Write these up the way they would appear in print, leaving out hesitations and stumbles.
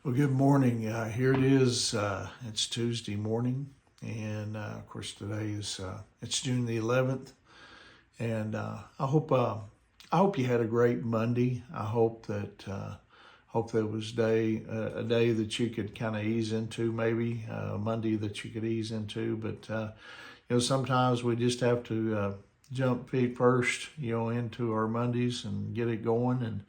Well, good morning. Here it is. It's Tuesday morning, and of course today is it's June the 11th. And I hope you had a great Monday. I hope that was a day that you could kind of ease into, maybe Monday that you could ease into. But sometimes we just have to jump feet first, into our Mondays and get it going. And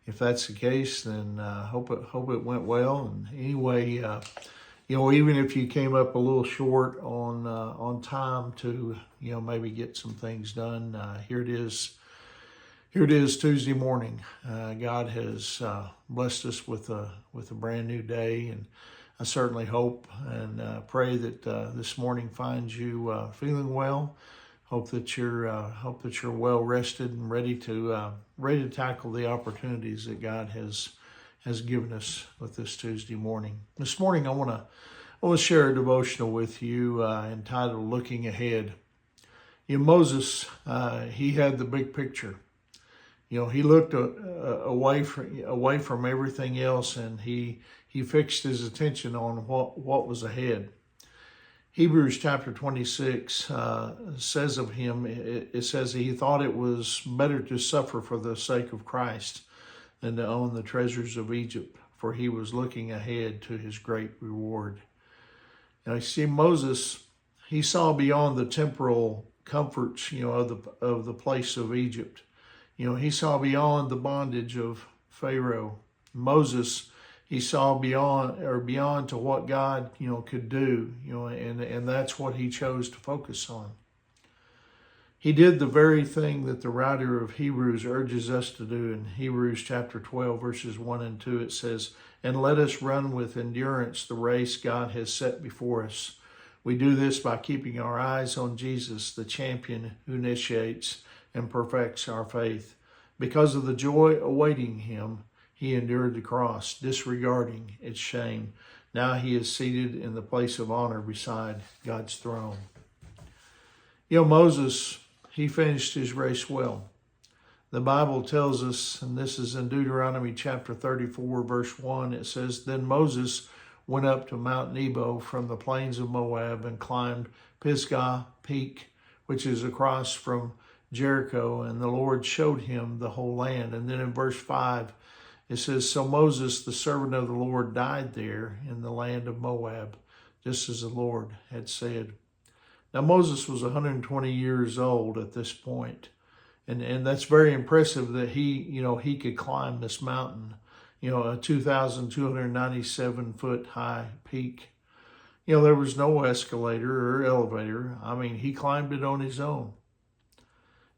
if that's the case, then hope it went well. And anyway, even if you came up a little short on time to maybe get some things done, here it is. Here it is, Tuesday morning. God has blessed us with a brand new day, and I certainly hope and pray that this morning finds you feeling well. Hope that you're well rested and ready to tackle the opportunities that God has given us with this Tuesday morning. This morning I want to share a devotional with you entitled "Looking Ahead." Moses, he had the big picture. He looked away from everything else, and he fixed his attention on what was ahead. Hebrews chapter 26 says of him, it says he thought it was better to suffer for the sake of Christ than to own the treasures of Egypt, for he was looking ahead to his great reward. Now you see, Moses, he saw beyond the temporal comforts, of the place of Egypt. He saw beyond the bondage of Pharaoh. Moses, he saw beyond to what God, could do, and that's what he chose to focus on. He did the very thing that the writer of Hebrews urges us to do. In Hebrews chapter 12, verses 1 and 2, it says, "And let us run with endurance the race God has set before us. We do this by keeping our eyes on Jesus, the champion who initiates and perfects our faith. Because of the joy awaiting him, he endured the cross, disregarding its shame. Now he is seated in the place of honor beside God's throne." Moses, he finished his race well. The Bible tells us, and this is in Deuteronomy chapter 34, verse 1, it says, "Then Moses went up to Mount Nebo from the plains of Moab and climbed Pisgah Peak, which is across from Jericho, and the Lord showed him the whole land." And then in verse 5, it says, "So Moses, the servant of the Lord, died there in the land of Moab, just as the Lord had said." Now Moses was 120 years old at this point, and that's very impressive that he could climb this mountain, a 2,297 foot high peak. There was no escalator or elevator. He climbed it on his own.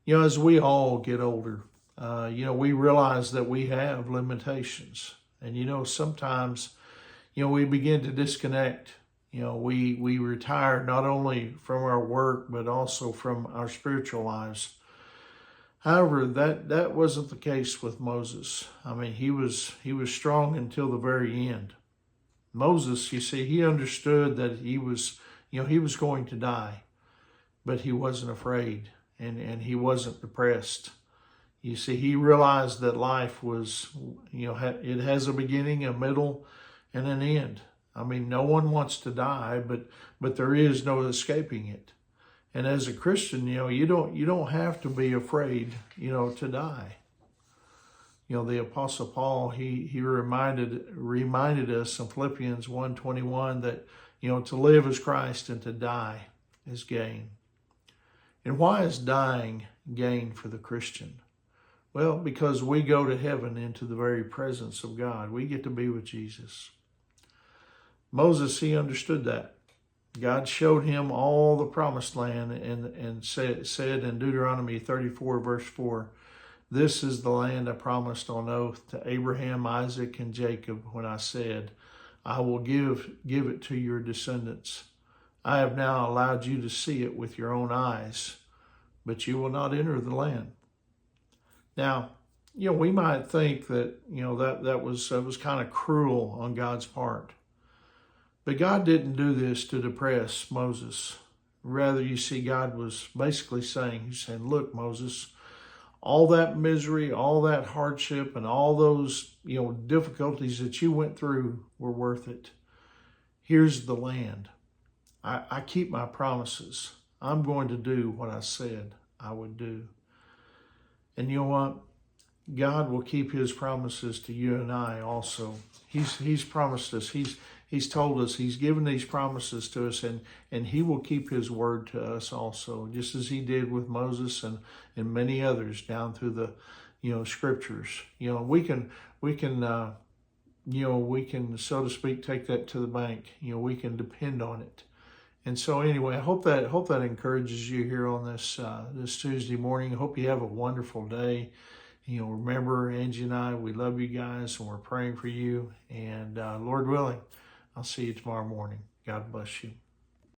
As we all get older, we realize that we have limitations. And, sometimes, we begin to disconnect. We retire not only from our work, but also from our spiritual lives. However, that wasn't the case with Moses. He was strong until the very end. Moses, you see, he understood that he was going to die, but he wasn't afraid. And he wasn't depressed. You see, he realized that life was, it has a beginning, a middle, and an end. No one wants to die, but there is no escaping it. And as a Christian, you don't have to be afraid, to die. The Apostle Paul, he reminded us in Philippians 1:21 that, to live is Christ and to die is gain. And why is dying gain for the Christian? Well, because we go to heaven into the very presence of God. We get to be with Jesus. Moses, he understood that. God showed him all the promised land and said in Deuteronomy 34, verse 4, "This is the land I promised on oath to Abraham, Isaac, and Jacob when I said, I will give it to your descendants. I have now allowed you to see it with your own eyes, but you will not enter the land." Now, we might think that, that was kind of cruel on God's part. But God didn't do this to depress Moses. Rather, you see, God was basically saying, he's saying, "Look, Moses, all that misery, all that hardship, and all those, difficulties that you went through were worth it. Here's the land. I keep my promises. I'm going to do what I said I would do. And you know what? God will keep his promises to you and I also. He's promised us. He's told us. He's given these promises to us, and he will keep his word to us also, just as he did with Moses and many others down through the, scriptures. We can, so to speak, take that to the bank. We can depend on it. And so anyway, I hope that encourages you here on this Tuesday morning. I hope you have a wonderful day. Remember, Angie and I, we love you guys, and we're praying for you. And Lord willing, I'll see you tomorrow morning. God bless you.